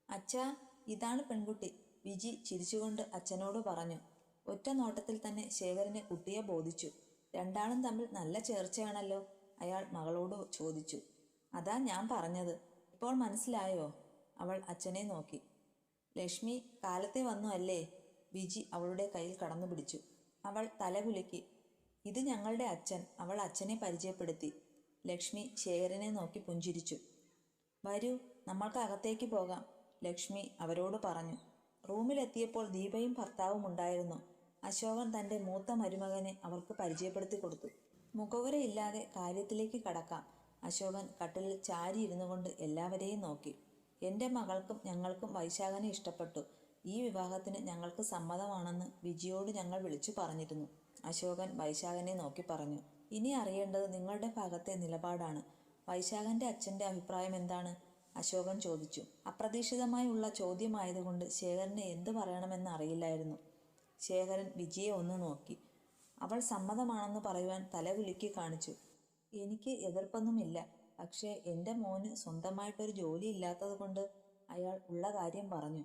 അച്ഛാ, ഇതാണ് പെൺകുട്ടി, വിജി ചിരിച്ചുകൊണ്ട് അച്ഛനോട് പറഞ്ഞു. ഒറ്റ നോട്ടത്തിൽ തന്നെ ശേഖരന് കുട്ടിയെ ബോധിച്ചു. രണ്ടാളും തമ്മിൽ നല്ല ചേർച്ചയാണല്ലോ, അയാൾ മകളോട് ചോദിച്ചു. അതാ ഞാൻ പറഞ്ഞത്, ഇപ്പോൾ മനസ്സിലായോ? അവൾ അച്ഛനെ നോക്കി. ലക്ഷ്മി കാലത്തെ വന്നു അല്ലേ? വിജി അവളുടെ കയ്യിൽ കടന്നു പിടിച്ചു. അവൾ തലകുലുക്കി. ഇത് ഞങ്ങളുടെ അച്ഛൻ, അവൾ അച്ഛനെ പരിചയപ്പെടുത്തി. ലക്ഷ്മി ശേഖരനെ നോക്കി പുഞ്ചിരിച്ചു. വരൂ, നമ്മൾക്ക് അകത്തേക്ക് പോകാം, ലക്ഷ്മി അവരോട് പറഞ്ഞു. റൂമിലെത്തിയപ്പോൾ ദീപയും ഭർത്താവും ഉണ്ടായിരുന്നു. അശോകൻ തൻ്റെ മൂത്ത മരുമകനെ അവർക്ക് പരിചയപ്പെടുത്തി കൊടുത്തു. മുഖവുരയില്ലാതെ കാര്യത്തിലേക്ക് കടക്കാം. അശോകൻ കട്ടിലിൽ ചാരിയിരുന്നു കൊണ്ട് എല്ലാവരെയും നോക്കി. എൻ്റെ മകൾക്കും ഞങ്ങൾക്കും വൈശാഖനെ ഇഷ്ടപ്പെട്ടു. ഈ വിവാഹത്തിന് ഞങ്ങൾക്ക് സമ്മതമാണെന്ന് വിജിയോട് ഞങ്ങൾ വിളിച്ചു പറഞ്ഞിരുന്നു. അശോകൻ വൈശാഖനെ നോക്കി പറഞ്ഞു. ഇനി അറിയേണ്ടത് നിങ്ങളുടെ ഭാഗത്തെ നിലപാടാണ്. വൈശാഖൻ്റെ അച്ഛൻ്റെ അഭിപ്രായം എന്താണ്? അശോകൻ ചോദിച്ചു. അപ്രതീക്ഷിതമായുള്ള ചോദ്യമായതുകൊണ്ട് ശേഖരന് എന്ത് പറയണമെന്ന് അറിയില്ലായിരുന്നു. ശേഖരൻ വിജിയെ ഒന്ന് നോക്കി. അവൾ സമ്മതമാണെന്ന് പറയുവാൻ തലകുലുക്കി കാണിച്ചു. എനിക്ക് എതിർപ്പൊന്നുമില്ല, പക്ഷേ എൻ്റെ മോന് സ്വന്തമായിട്ടൊരു ജോലി ഇല്ലാത്തത് കൊണ്ട്, അയാൾ ഉള്ള കാര്യം പറഞ്ഞു.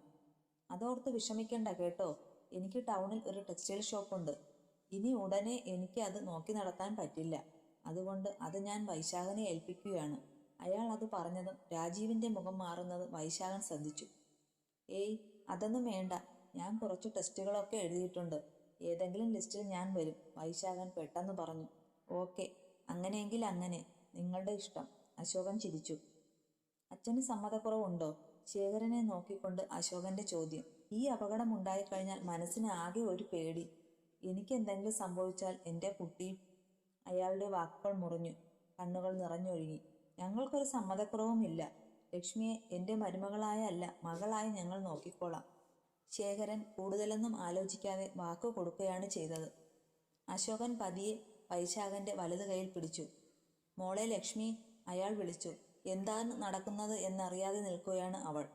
അതോർത്ത് വിഷമിക്കണ്ട കേട്ടോ. എനിക്ക് ടൗണിൽ ഒരു ടെക്സ്റ്റൈൽ ഷോപ്പുണ്ട്. ഇനി ഉടനെ എനിക്ക് അത് നോക്കി നടത്താൻ പറ്റില്ല. അതുകൊണ്ട് അത് ഞാൻ വൈശാഖനെ ഏൽപ്പിക്കുകയാണ്. അയാൾ അത് പറഞ്ഞതും രാജീവിൻ്റെ മുഖം മാറുന്നത് വൈശാഖൻ ശ്രദ്ധിച്ചു. ഏയ്, അതൊന്നും വേണ്ട. ഞാൻ കുറച്ച് ടെസ്റ്റുകളൊക്കെ എഴുതിയിട്ടുണ്ട്. ഏതെങ്കിലും ലിസ്റ്റിൽ ഞാൻ വരും, വൈശാഖൻ പെട്ടെന്ന് പറഞ്ഞു. ഓക്കെ, അങ്ങനെയെങ്കിൽ അങ്ങനെ, നിങ്ങളുടെ ഇഷ്ടം, അശോകൻ ചിരിച്ചു. അച്ഛന് സമ്മതക്കുറവുണ്ടോ? ശേഖരനെ നോക്കിക്കൊണ്ട് അശോകന്റെ ചോദ്യം. ഈ അപകടം ഉണ്ടായിക്കഴിഞ്ഞാൽ മനസ്സിന് ആകെ ഒരു പേടി. എനിക്കെന്തെങ്കിലും സംഭവിച്ചാൽ എൻ്റെ കുട്ടി. അയാളുടെ വാക്കുകൾ മുറിഞ്ഞു, കണ്ണുകൾ നിറഞ്ഞൊഴുകി. ഞങ്ങൾക്കൊരു സമ്മതക്കുറവുമില്ല. ലക്ഷ്മിയെ എൻ്റെ മരുമകളായ അല്ല, മകളായി ഞങ്ങൾ നോക്കിക്കോളാം. ശേഖരൻ കൂടുതലൊന്നും ആലോചിക്കാതെ വാക്കു കൊടുക്കുകയാണ് ചെയ്തത്. അശോകൻ പതിയെ വൈശാഖന്റെ വലതു കൈയിൽ പിടിച്ചു. മോളെ ലക്ഷ്മി, അയാൾ വിളിച്ചു. എന്താണ് നടക്കുന്നത് എന്നറിയാതെ നിൽക്കുകയാണ് അവൾ.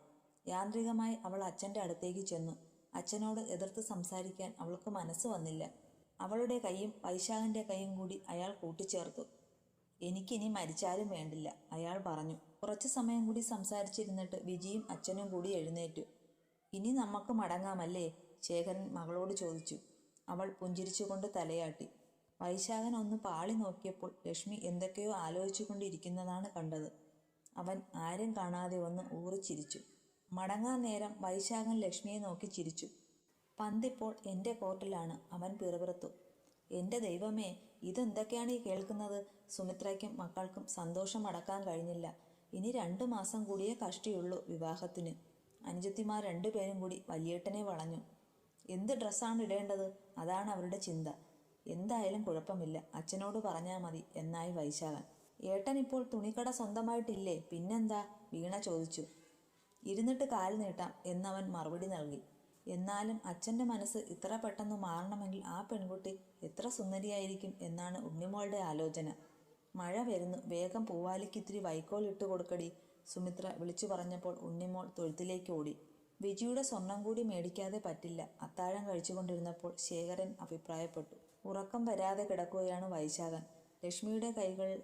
യാന്ത്രികമായി അവൾ അച്ഛൻ്റെ അടുത്തേക്ക് ചെന്നു. അച്ഛനോട് എതിർത്ത് സംസാരിക്കാൻ അവൾക്ക് മനസ്സ് വന്നില്ല. അവളുടെ കൈയും വൈശാഖന്റെ കൈയും കൂടി അയാൾ കൂട്ടിച്ചേർത്തു. എനിക്കിനി മരിച്ചാലും വേണ്ടില്ല, അയാൾ പറഞ്ഞു. കുറച്ചു സമയം കൂടി സംസാരിച്ചിരുന്നിട്ട് വിജിയും അച്ഛനും കൂടി എഴുന്നേറ്റു. ഇനി നമുക്ക് മടങ്ങാമല്ലേ? ശേഖരൻ മകളോട് ചോദിച്ചു. അവൾ പുഞ്ചിരിച്ചുകൊണ്ട് തലയാട്ടി. വൈശാഖൻ ഒന്ന് പാളി നോക്കിയപ്പോൾ ലക്ഷ്മി എന്തൊക്കെയോ ആലോചിച്ചു കൊണ്ടിരിക്കുന്നതാണ് കണ്ടത്. അവൻ ആരും കാണാതെ ഒന്ന് ഊറിച്ചിരിച്ചു. മടങ്ങാൻ നേരം വൈശാഖൻ ലക്ഷ്മിയെ നോക്കി ചിരിച്ചു. പന്തിപ്പോൾ എൻ്റെ കോർട്ടിലാണ്, അവൻ പിറുപിറുത്തു. എൻ്റെ ദൈവമേ, ഇതെന്തൊക്കെയാണ് ഈ കേൾക്കുന്നത്? സുമിത്രയ്ക്കും മക്കൾക്കും സന്തോഷം അടക്കാൻ കഴിഞ്ഞില്ല. ഇനി 2 മാസം കൂടിയേ കഷ്ടിയുള്ളൂ വിവാഹത്തിന്. അനുജത്തിമാർ 2 പേരും കൂടി വലിയേട്ടനെ വളഞ്ഞു. എന്ത് ഡ്രസ്സാണ് ഇടേണ്ടത്? അതാണ് അവരുടെ ചിന്ത. എന്തായാലും കുഴപ്പമില്ല, അച്ഛനോട് പറഞ്ഞാൽ മതി എന്നായി വൈശാഖൻ. ഏട്ടൻ ഇപ്പോൾ തുണിക്കട സ്വന്തമായിട്ടില്ലേ? പിന്നെന്താ? വീണ ചോദിച്ചു. ഇരുന്നിട്ട് കാൽ നീട്ടാം എന്നവൻ മറുപടി നൽകി. എന്നാലും അച്ഛൻ്റെ മനസ്സ് ഇത്ര പെട്ടെന്ന് മാറണമെങ്കിൽ ആ പെൺകുട്ടി എത്ര സുന്ദരിയായിരിക്കും എന്നാണ് ഉണ്ണിമോളുടെ ആലോചന. മഴ വരുന്നു, വേഗം പൂവാലിക്ക് ഇത്തിരി വൈക്കോൽ ഇട്ട് കൊടുക്കടി, സുമിത്ര വിളിച്ചു പറഞ്ഞപ്പോൾ ഉണ്ണിമോൾ തൊഴുത്തിലേക്ക് ഓടി. വിജിയുടെ സ്വർണം കൂടി മേടിക്കാതെ പറ്റില്ല, അത്താഴം കഴിച്ചുകൊണ്ടിരുന്നപ്പോൾ ശേഖരൻ അഭിപ്രായപ്പെട്ടു. ഉറക്കം വരാതെ കിടക്കുകയാണ് വൈശാഖൻ. ലക്ഷ്മിയുടെ കൈകളിൽ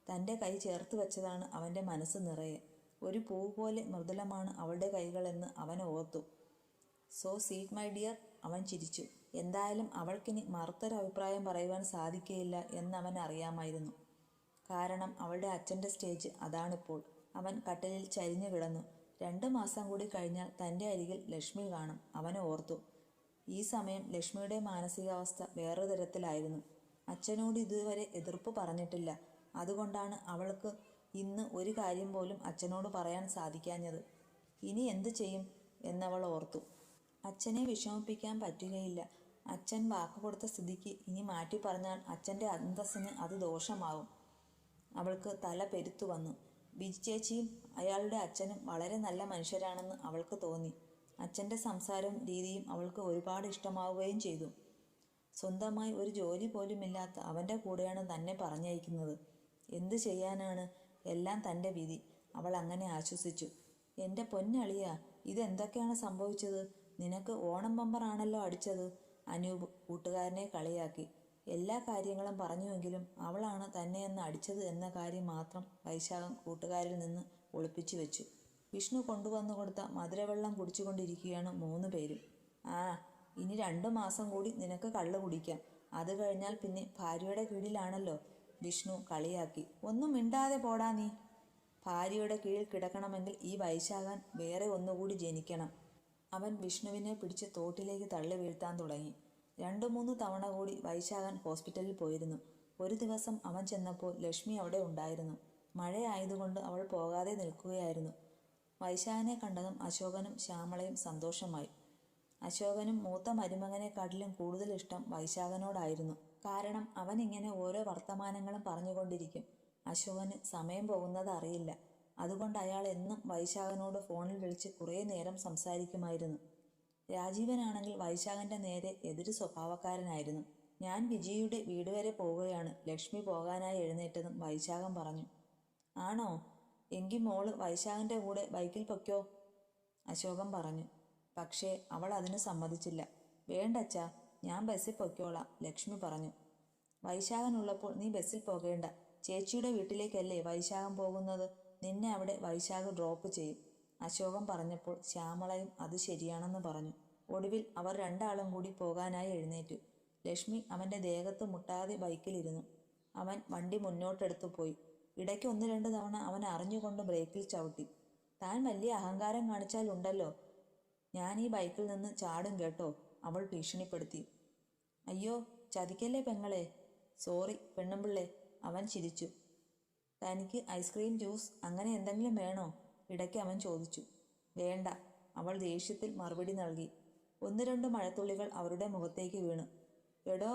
തൻ്റെ കൈ ചേർത്ത് വെച്ചതാണ് അവൻ്റെ മനസ്സ് നിറയെ. ഒരു പൂവ് പോലെ മൃദുലമാണ് അവളുടെ കൈകളെന്ന് അവൻ ഓർത്തു. സോ സ്വീറ്റ് മൈ ഡിയർ, അവൻ ചിരിച്ചു. എന്തായാലും അവൾക്കിനി മറുത്തൊരു അഭിപ്രായം പറയുവാൻ സാധിക്കുകയില്ല എന്നവൻ അറിയാമായിരുന്നു. കാരണം അവളുടെ അച്ഛൻ്റെ സ്റ്റേജ് അതാണിപ്പോൾ. അവൻ കട്ടിലിൽ ചരിഞ്ഞു കിടന്നു. 2 മാസം കൂടി കഴിഞ്ഞാൽ തൻ്റെ അരികിൽ ലക്ഷ്മി കാണും, അവൻ ഓർത്തു. ഈ സമയം ലക്ഷ്മിയുടെ മാനസികാവസ്ഥ വേറൊരു തരത്തിലായിരുന്നു. അച്ഛനോട് ഇതുവരെ എതിർപ്പ് പറഞ്ഞിട്ടില്ല. അതുകൊണ്ടാണ് അവൾക്ക് ഇന്ന് ഒരു കാര്യം പോലും അച്ഛനോട് പറയാൻ സാധിക്കാഞ്ഞത്. ഇനി എന്തു ചെയ്യും എന്നവൾ ഓർത്തു. അച്ഛനെ വിഷമിപ്പിക്കാൻ പറ്റുകയില്ല. അച്ഛൻ വാക്ക് കൊടുത്ത സ്ഥിതിക്ക് ഇനി മാറ്റി പറഞ്ഞാൽ അച്ഛൻ്റെ അന്തസ്സിന് അത് ദോഷമാവും. അവൾക്ക് തല പെരുത്തു വന്നു. ബിജി ചേച്ചിയും അയാളുടെ അച്ഛനും വളരെ നല്ല മനുഷ്യരാണെന്ന് അവൾക്ക് തോന്നി. അച്ഛൻ്റെ സംസാരവും രീതിയും അവൾക്ക് ഒരുപാട് ഇഷ്ടമാവുകയും ചെയ്തു. സ്വന്തമായി ഒരു ജോലി പോലുമില്ലാത്ത അവൻ്റെ കൂടെയാണ് തന്നെ പറഞ്ഞയക്കുന്നത്. എന്തു ചെയ്യാനാണ്? എല്ലാം തൻ്റെ വിധി, അവൾ അങ്ങനെ ആശ്വസിച്ചു. എൻ്റെ പൊന്നളിയ, ഇതെന്തൊക്കെയാണ് സംഭവിച്ചത്? നിനക്ക് ഓണം ബമ്പറാണല്ലോ അടിച്ചത്, അനൂപ് കൂട്ടുകാരനെ കളിയാക്കി. എല്ലാ കാര്യങ്ങളും പറഞ്ഞുവെങ്കിലും അവളാണ് തന്നെയെന്ന് അടിച്ചത് എന്ന കാര്യം മാത്രം വൈശാഖൻ കൂട്ടുകാരിൽ നിന്ന് ഒളിപ്പിച്ചു വെച്ചു. വിഷ്ണു കൊണ്ടുവന്നു കൊടുത്ത മധുരവെള്ളം കുടിച്ചുകൊണ്ടിരിക്കുകയാണ് 3 പേരും. ആ, ഇനി 2 മാസം കൂടി നിനക്ക് കള്ള് കുടിക്കാം. അത് കഴിഞ്ഞാൽ പിന്നെ ഭാര്യയുടെ കീഴിലാണല്ലോ, വിഷ്ണു കളിയാക്കി. ഒന്നും മിണ്ടാതെ പോടാ നീ. ഭാര്യയുടെ കീഴിൽ കിടക്കണമെങ്കിൽ ഈ വൈശാഖൻ വേറെ ഒന്നുകൂടി ജനിക്കണം. അവൻ വിഷ്ണുവിനെ പിടിച്ച് തോട്ടിലേക്ക് തള്ളി വീഴ്ത്താൻ തുടങ്ങി. 2-3 തവണ കൂടി വൈശാഖൻ ഹോസ്പിറ്റലിൽ പോയിരുന്നു. ഒരു ദിവസം അവൻ ചെന്നപ്പോൾ ലക്ഷ്മി അവിടെ ഉണ്ടായിരുന്നു. മഴയായതുകൊണ്ട് അവൾ പോകാതെ നിൽക്കുകയായിരുന്നു. വൈശാഖനെ കണ്ടതും അശോകനും ശ്യാമളയും സന്തോഷമായി. അശോകനും മൂത്ത മരുമകനെക്കാട്ടിലും കൂടുതൽ ഇഷ്ടം വൈശാഖനോടായിരുന്നു. കാരണം അവൻ ഇങ്ങനെ ഓരോ വർത്തമാനങ്ങളും പറഞ്ഞുകൊണ്ടിരിക്കും. അശോകന് സമയം പോകുന്നത് അറിയില്ല. അതുകൊണ്ട് അയാൾ എന്നും വൈശാഖനോട് ഫോണിൽ വിളിച്ച് കുറേ നേരം സംസാരിക്കുമായിരുന്നു. രാജീവനാണെങ്കിൽ വൈശാഖന്റെ നേരെ എതിര് സ്വഭാവക്കാരനായിരുന്നു. ഞാൻ വിജിയുടെ വീട് വരെ പോവുകയാണ്. ലക്ഷ്മി പോകാനായി എഴുന്നേറ്റതും വൈശാഖൻ പറഞ്ഞു. ആണോ? എങ്കിൽ മോള് വൈശാഖന്റെ കൂടെ ബൈക്കിൽ പൊയ്ക്കോ, അശോകൻ പറഞ്ഞു. പക്ഷേ അവൾ അതിന് സമ്മതിച്ചില്ല. വേണ്ടച്ചാ, ഞാൻ ബസ്സിൽ പൊയ്ക്കോളാം, ലക്ഷ്മി പറഞ്ഞു. വൈശാഖൻ ഉള്ളപ്പോൾ നീ ബസ്സിൽ പോകേണ്ട. ചേച്ചിയുടെ വീട്ടിലേക്കല്ലേ വൈശാഖൻ പോകുന്നത്. നിന്നെ അവിടെ വൈശാഖ് ഡ്രോപ്പ് ചെയ്യും, അശോകൻ പറഞ്ഞപ്പോൾ ശ്യാമളയും അത് ശരിയാണെന്ന് പറഞ്ഞു. ഒടുവിൽ അവർ 2 ആളും കൂടി പോകാനായി എഴുന്നേറ്റു. ലക്ഷ്മി അവൻ്റെ ദേഹത്ത് മുട്ടാതെ ബൈക്കിലിരുന്നു. അവൻ വണ്ടി മുന്നോട്ടെടുത്തു പോയി. ഇടയ്ക്ക് 1-2 തവണ അവൻ അറിഞ്ഞുകൊണ്ട് ബ്രേക്കിൽ ചവിട്ടി. താൻ വലിയ അഹങ്കാരം കാണിച്ചാലുണ്ടല്ലോ, ഞാൻ ഈ ബൈക്കിൽ നിന്ന് ചാടും കേട്ടോ, അവൾ ഭീഷണിപ്പെടുത്തി. അയ്യോ, ചതിക്കല്ലേ പെങ്ങളെ. സോറി പെണ്ണുമ്പിള്ളേ, അവൻ ചിരിച്ചു. തനിക്ക് ഐസ്ക്രീം, ജ്യൂസ് അങ്ങനെ എന്തെങ്കിലും വേണോ, ഇടയ്ക്ക് അവൻ ചോദിച്ചു. വേണ്ട, അവൾ ദേഷ്യത്തിൽ മറുപടി നൽകി. 1-2 മഴത്തുള്ളികൾ അവരുടെ മുഖത്തേക്ക് വീണു. എടോ,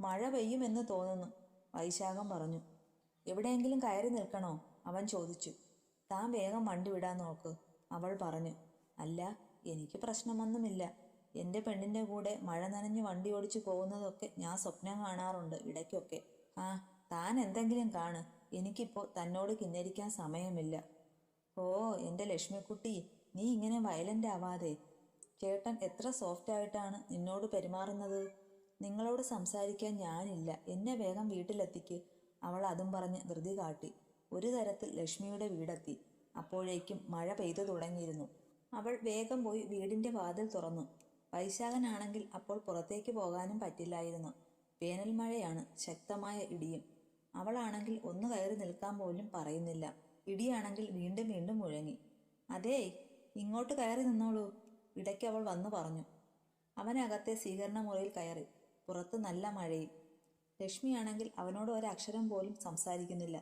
മഴ പെയ്യുമെന്ന് തോന്നുന്നു, വൈശാഖൻ പറഞ്ഞു. എവിടെയെങ്കിലും കയറി നിൽക്കണോ, അവൻ ചോദിച്ചു. താൻ വേഗം വണ്ടി വിടാൻ നോക്ക്, അവൾ പറഞ്ഞു. അല്ല, എനിക്ക് പ്രശ്നമൊന്നുമില്ല. എൻ്റെ പെണ്ണിൻ്റെ കൂടെ മഴ നനഞ്ഞ് വണ്ടി ഓടിച്ചു പോകുന്നതൊക്കെ ഞാൻ സ്വപ്നം കാണാറുണ്ട് ഇടയ്ക്കൊക്കെ. ആ, താൻ എന്തെങ്കിലും കാണ്. എനിക്കിപ്പോൾ തന്നോട് കിന്നരിക്കാൻ സമയമില്ല. ഓ എൻ്റെ ലക്ഷ്മിക്കുട്ടി, നീ ഇങ്ങനെ വയലൻ്റ് ആവാതെ. ചേട്ടൻ എത്ര സോഫ്റ്റായിട്ടാണ് നിന്നോട് പെരുമാറുന്നത്. നിങ്ങളോട് സംസാരിക്കാൻ ഞാനില്ല, എന്നെ വേഗം വീട്ടിലെത്തിക്ക്, അവൾ അതും പറഞ്ഞ് ധൃതി കാട്ടി. ഒരു തരത്തിൽ ലക്ഷ്മിയുടെ വീടെത്തി. അപ്പോഴേക്കും മഴ പെയ്തു തുടങ്ങിയിരുന്നു. അവൾ വേഗം പോയി വീടിൻ്റെ വാതിൽ തുറന്നു. വൈശാഖനാണെങ്കിൽ അപ്പോൾ പുറത്തേക്ക് പോകാനും പറ്റില്ലായിരുന്നു. വേനൽ മഴയാണ്, ശക്തമായ ഇടിയും. അവളാണെങ്കിൽ ഒന്ന് കയറി നിൽക്കാൻ പോലും പറയുന്നില്ല. ഇടിയാണെങ്കിൽ വീണ്ടും വീണ്ടും മുഴങ്ങി. അതേ, ഇങ്ങോട്ട് കയറി നിന്നോളൂ, ഇടയ്ക്ക് അവൾ വന്നു പറഞ്ഞു. അവനകത്തെ സ്വീകരണ മുറിയിൽ കയറി. പുറത്ത് നല്ല മഴയും. ലക്ഷ്മിയാണെങ്കിൽ അവനോട് ഒരക്ഷരം പോലും സംസാരിക്കുന്നില്ല.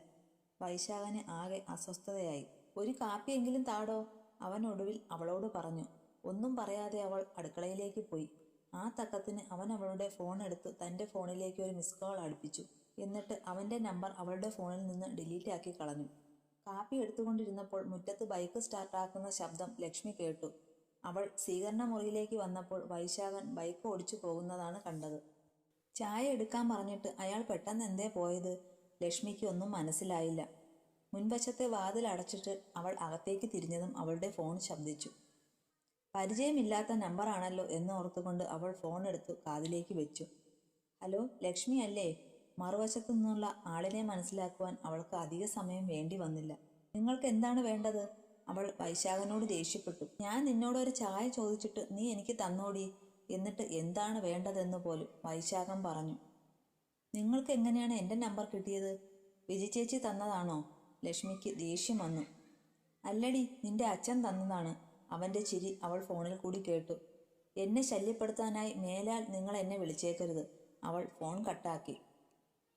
വൈശാഖന് ആകെ അസ്വസ്ഥതയായി. ഒരു കാപ്പിയെങ്കിലും താടോ, അവൻ ഒടുവിൽ അവളോട് പറഞ്ഞു. ഒന്നും പറയാതെ അവൾ അടുക്കളയിലേക്ക് പോയി. ആ തക്കത്തിന് അവൻ അവളുടെ ഫോൺ എടുത്ത് തൻ്റെ ഫോണിലേക്ക് ഒരു മിസ് കോൾ അടുപ്പിച്ചു. എന്നിട്ട് അവൻ്റെ നമ്പർ അവളുടെ ഫോണിൽ നിന്ന് ഡിലീറ്റ് ആക്കി കളഞ്ഞു. കാപ്പി എടുത്തുകൊണ്ടിരുന്നപ്പോൾ മുറ്റത്ത് ബൈക്ക് സ്റ്റാർട്ടാക്കുന്ന ശബ്ദം ലക്ഷ്മി കേട്ടു. അവൾ സ്വീകരണ മുറിയിലേക്ക് വന്നപ്പോൾ വൈശാഖൻ ബൈക്ക് ഓടിച്ചു പോകുന്നതാണ് കണ്ടത്. ചായ എടുക്കാൻ പറഞ്ഞിട്ട് അയാൾ പെട്ടെന്ന് എന്തേ പോയത്, ലക്ഷ്മിക്ക് ഒന്നും മനസ്സിലായില്ല. മുൻവശത്തെ വാതിൽ അടച്ചിട്ട് അവൾ അകത്തേക്ക് തിരിഞ്ഞതും അവളുടെ ഫോൺ ശബ്ദിച്ചു. പരിചയമില്ലാത്ത നമ്പറാണല്ലോ എന്ന് ഓർത്തുകൊണ്ട് അവൾ ഫോൺ എടുത്തു കാതിലേക്ക് വെച്ചു. ഹലോ, ലക്ഷ്മി അല്ലേ? മറുവശത്തു നിന്നുള്ള ആളിനെ മനസ്സിലാക്കുവാൻ അവൾക്ക് അധിക സമയം വേണ്ടി വന്നില്ല. നിങ്ങൾക്ക് എന്താണ് വേണ്ടത്, അവൾ വൈശാഖനോട് ദേഷ്യപ്പെട്ടു. ഞാൻ നിന്നോടൊരു ചായ ചോദിച്ചിട്ട് നീ എനിക്ക് തന്നോടി, എന്നിട്ട് എന്താണ് വേണ്ടതെന്ന് പോലും, വൈശാഖൻ പറഞ്ഞു. നിങ്ങൾക്ക് എങ്ങനെയാണ് എൻ്റെ നമ്പർ കിട്ടിയത്? വിജി ചേച്ചി തന്നതാണോ? ലക്ഷ്മിക്ക് ദേഷ്യം വന്നു. അല്ലടി, നിന്റെ അച്ഛൻ തന്നതാണ്. അവൻ്റെ ചിരി അവൾ ഫോണിൽ കൂടി കേട്ടു. എന്നെ ശല്യപ്പെടുത്താനായി മേലാൽ നിങ്ങൾ എന്നെ വിളിച്ചേക്കരുത്, അവൾ ഫോൺ കട്ടാക്കി.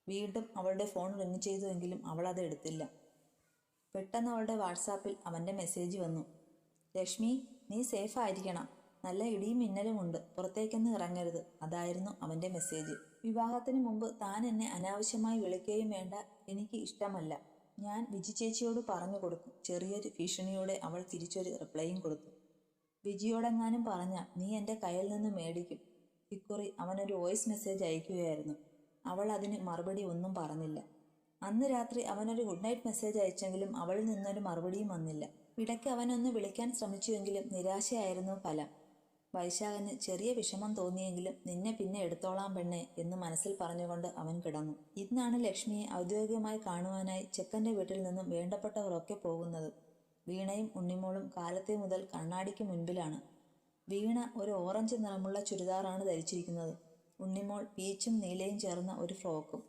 വീണ്ടും അവളുടെ ഫോൺ റിങ് ചെയ്തുവെങ്കിലും അവൾ അത് എടുത്തില്ല. പെട്ടെന്ന് അവളുടെ വാട്സാപ്പിൽ അവൻ്റെ മെസ്സേജ് വന്നു. ലക്ഷ്മി, നീ സേഫ് ആയിരിക്കണം. നല്ല ഇടിയും മിന്നലുമുണ്ട്, പുറത്തേക്കൊന്നും ഇറങ്ങരുത്. അതായിരുന്നു അവൻ്റെ മെസ്സേജ്. വിവാഹത്തിന് മുമ്പ് താൻ എന്നെ അനാവശ്യമായി വിളിക്കുകയും വേണ്ട, എനിക്ക് ഇഷ്ടമല്ല. ഞാൻ വിജി ചേച്ചിയോട് പറഞ്ഞു കൊടുക്കും. ചെറിയൊരു ഭീഷണിയോടെ അവൾ തിരിച്ചൊരു റിപ്ലൈയും കൊടുത്തു. വിജിയോടെങ്ങാനും പറഞ്ഞാൽ നീ എൻ്റെ കയ്യിൽ നിന്ന് മേടിക്കും. ഇക്കുറി അവനൊരു വോയിസ് മെസ്സേജ് അയക്കുകയായിരുന്നു. അവൾ അതിന് മറുപടി ഒന്നും പറഞ്ഞില്ല. അന്ന് രാത്രി അവനൊരു ഗുഡ് നൈറ്റ് മെസ്സേജ് അയച്ചെങ്കിലും അവളിൽ നിന്നൊരു മറുപടിയും വന്നില്ല. ഇടയ്ക്ക് അവനൊന്ന് വിളിക്കാൻ ശ്രമിച്ചുവെങ്കിലും നിരാശയായിരുന്നു ഫലം. വൈശാഖന് ചെറിയ വിഷമം തോന്നിയെങ്കിലും നിന്നെ പിന്നെ എടുത്തോളാം പെണ്ണെ എന്ന് മനസ്സിൽ പറഞ്ഞുകൊണ്ട് അവൻ കിടന്നു. ഇന്നാണ് ലക്ഷ്മിയെ ഔദ്യോഗികമായി കാണുവാനായി ചെക്കൻ്റെ വീട്ടിൽ നിന്നും വേണ്ടപ്പെട്ടവരൊക്കെ പോകുന്നത്. വീണയും ഉണ്ണിമോളും കാലത്തെ മുതൽ കണ്ണാടിക്ക് മുൻപിലാണ്. വീണ ഒരു ഓറഞ്ച് നിറമുള്ള ചുരിദാറാണ് ധരിച്ചിരിക്കുന്നത്. ഉണ്ണിമോൾ പീച്ചും നീലയും ചേർന്ന ഒരു ഫ്രോക്കും.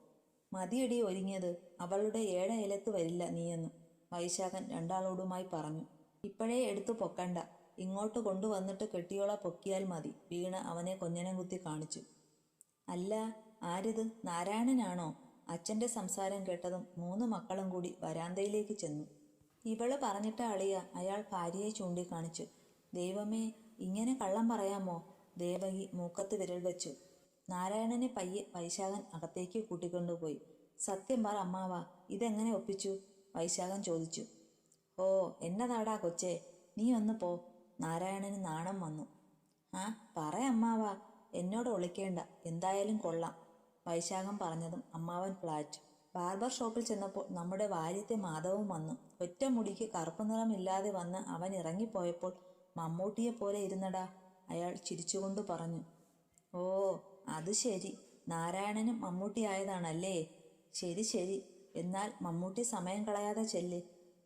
മതിയടി ഒരുങ്ങിയത്, അവളുടെ ഏഴയലത്ത് വരില്ല നീയെന്ന് വൈശാഖൻ രണ്ടാളോടുമായി പറഞ്ഞു. ഇപ്പോഴേ എടുത്തു പൊക്കണ്ട, ഇങ്ങോട്ട് കൊണ്ടുവന്നിട്ട് കെട്ടിയോള പൊക്കിയാൽ മതി, വീണ അവനെ കൊഞ്ഞനം കുത്തി കാണിച്ചു. അല്ല, ആരിത്, നാരായണനാണോ? അച്ഛൻ്റെ സംസാരം കേട്ടതും 3 മക്കളും കൂടി വരാന്തയിലേക്ക് ചെന്നു. ഇവള് പറഞ്ഞിട്ട അളിയ, അയാൾ ഭാര്യയെ ചൂണ്ടിക്കാണിച്ചു. ദൈവമേ, ഇങ്ങനെ കള്ളം പറയാമോ? ദേവകി മൂക്കത്ത് വിരൽ വെച്ചു. നാരായണനെ പയ്യെ വൈശാഖൻ അകത്തേക്ക് കൂട്ടിക്കൊണ്ടുപോയി. സത്യം പറ അമ്മാവ, ഇതെങ്ങനെ ഒപ്പിച്ചു? വൈശാഖൻ ചോദിച്ചു. ഓ, എന്നതാടാ കൊച്ചേ, നീ ഒന്ന് പോ. നാരായണന് നാണം വന്നു. ആ പറ അമ്മാവ, എന്നോട് ഒളിക്കേണ്ട, എന്തായാലും കൊള്ളാം. വൈശാഖൻ പറഞ്ഞതും അമ്മാവൻ ഫ്ലാറ്റ്. ബാർബർ ഷോപ്പിൽ ചെന്നപ്പോൾ നമ്മുടെ വാര്യത്തെ മാധവും വന്നു. ഒറ്റ മുടിക്ക് കറുപ്പ് നിറമില്ലാതെ വന്ന് അവൻ ഇറങ്ങിപ്പോയപ്പോൾ മമ്മൂട്ടിയെ പോലെ ഇരുന്നടാ, അയാൾ ചിരിച്ചുകൊണ്ട് പറഞ്ഞു. ഓ, അത് ശരി, നാരായണനും മമ്മൂട്ടി ആയതാണല്ലേ. ശരി ശരി, എന്നാൽ മമ്മൂട്ടി സമയം കളയാതെ ചെല്ല്.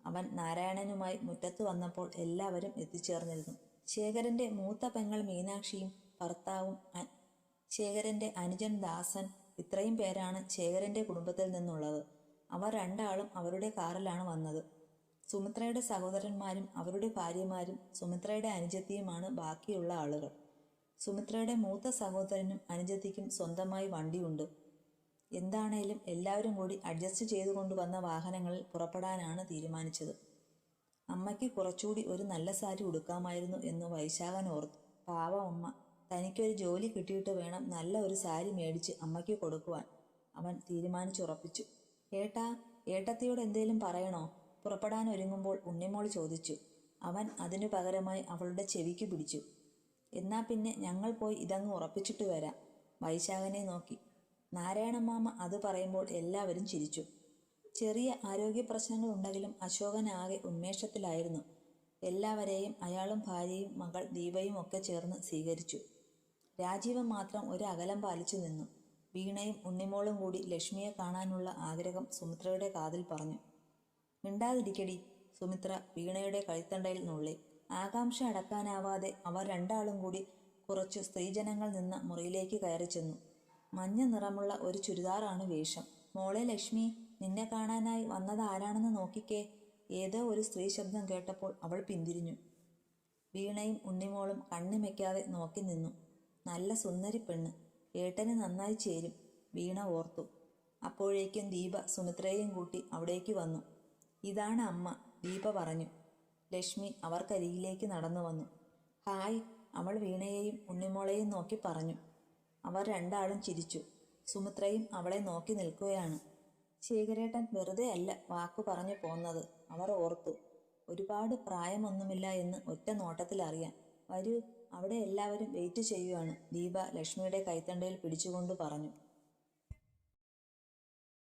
അവൻ നാരായണനുമായി മുറ്റത്ത് വന്നപ്പോൾ എല്ലാവരും എത്തിച്ചേർന്നിരുന്നു. ശേഖരന്റെ മൂത്ത പെങ്ങൾ മീനാക്ഷിയും ഭർത്താവും ശേഖരന്റെ അനുജൻ ദാസൻ, ഇത്രയും പേരാണ് ശേഖരന്റെ കുടുംബത്തിൽ നിന്നുള്ളത്. അവർ രണ്ടാളും അവരുടെ കാറിലാണ് വന്നത്. സുമിത്രയുടെ സഹോദരന്മാരും അവരുടെ ഭാര്യമാരും സുമിത്രയുടെ അനുജത്തിയുമാണ് ബാക്കിയുള്ള ആളുകൾ. സുമിത്രയുടെ മൂത്ത സഹോദരനും അനുജത്തിക്കും സ്വന്തമായി വണ്ടിയുണ്ട്. എന്താണേലും എല്ലാവരും കൂടി അഡ്ജസ്റ്റ് ചെയ്തുകൊണ്ടുവന്ന വാഹനങ്ങളിൽ പുറപ്പെടാനാണ് തീരുമാനിച്ചത്. അമ്മയ്ക്ക് കുറച്ചുകൂടി ഒരു നല്ല സാരി ഉടുക്കാമായിരുന്നു എന്ന് വൈശാഖൻ ഓർത്തു. പാവം അമ്മ, തനിക്കൊരു ജോലി കിട്ടിയിട്ട് വേണം നല്ല ഒരു സാരി മേടിച്ച് അമ്മയ്ക്ക് കൊടുക്കുവാൻ അവൻ തീരുമാനിച്ചുറപ്പിച്ചു. ഏട്ടാ, ഏട്ടത്തിയോട് എന്തേലും പറയണോ? പുറപ്പെടാൻ ഒരുങ്ങുമ്പോൾ ഉണ്ണിമോൾ ചോദിച്ചു. അവൻ അതിനു പകരമായി അവളുടെ ചെവിക്ക് പിടിച്ചു. എന്നാ പിന്നെ ഞങ്ങൾ പോയി ഇതങ്ങ് ഉറപ്പിച്ചിട്ട് വരാം. വൈശാഖനെ നോക്കി. നാരായണമാമ അത് പറയുമ്പോൾ എല്ലാവരും ചിരിച്ചു. ചെറിയ ആരോഗ്യ പ്രശ്നങ്ങൾ ഉണ്ടെങ്കിലും അശോകൻ ആകെ ഉന്മേഷത്തിലായിരുന്നു. എല്ലാവരെയും അയാളും ഭാര്യയും മകൾ ദീപയും ഒക്കെ ചേർന്ന് സ്വീകരിച്ചു. രാജീവൻ മാത്രം ഒരു അകലം പാലിച്ചു നിന്നു. വീണയും ഉണ്ണിമോളും കൂടി ലക്ഷ്മിയെ കാണാനുള്ള ആഗ്രഹം സുമിത്രയുടെ കാതിൽ പറഞ്ഞു. മിണ്ടാതിരിക്കടി, സുമിത്ര വീണയുടെ കഴുത്തണ്ടയിൽ നുള്ളി. ആകാംക്ഷ അടക്കാനാവാതെ അവർ രണ്ടാളും കൂടി കുറച്ചു സ്ത്രീജനങ്ങൾ നിന്ന മുറിയിലേക്ക് കയറി ചെന്നു. മഞ്ഞ നിറമുള്ള ഒരു ചുരിദാറാണ് വേഷം. മോളെ ലക്ഷ്മി, നിന്നെ കാണാനായി വന്നത് ആരാണെന്ന് നോക്കിക്കേ. ഏതോ ഒരു സ്ത്രീ ശബ്ദം കേട്ടപ്പോൾ അവൾ പിന്തിരിഞ്ഞു. വീണയും ഉണ്ണിമോളും കണ്ണിമയ്ക്കാതെ നോക്കി നിന്നു. നല്ല സുന്ദരി പെണ്ണ്, ഏട്ടന് നന്നായി ചേരും, വീണ ഓർത്തു. അപ്പോഴേക്കും ദീപ സുമിത്രയെയും കൂട്ടി അവിടേക്ക് വന്നു. ഇതാണ് അമ്മ, ദീപ പറഞ്ഞു. ലക്ഷ്മി അവർക്കരികിലേക്ക് നടന്നു വന്നു. ഹായ്, അവൾ വീണയെയും ഉണ്ണിമോളെയും നോക്കി പറഞ്ഞു. അവർ രണ്ടാളും ചിരിച്ചു. സുമിത്രയും അവളെ നോക്കി നിൽക്കുകയാണ്. ശേഖരേട്ടൻ വെറുതെ അല്ല വാക്കു പറഞ്ഞു പോന്നത്, അവർ ഓർത്തു. ഒരുപാട് പ്രായമൊന്നുമില്ല എന്ന് ഒറ്റ നോട്ടത്തിൽ അറിയാൻ. വരൂ, അവിടെ എല്ലാവരും വെയിറ്റ് ചെയ്യുകയാണ്, ദീപ ലക്ഷ്മിയുടെ കൈത്തണ്ടയിൽ പിടിച്ചുകൊണ്ട് പറഞ്ഞു.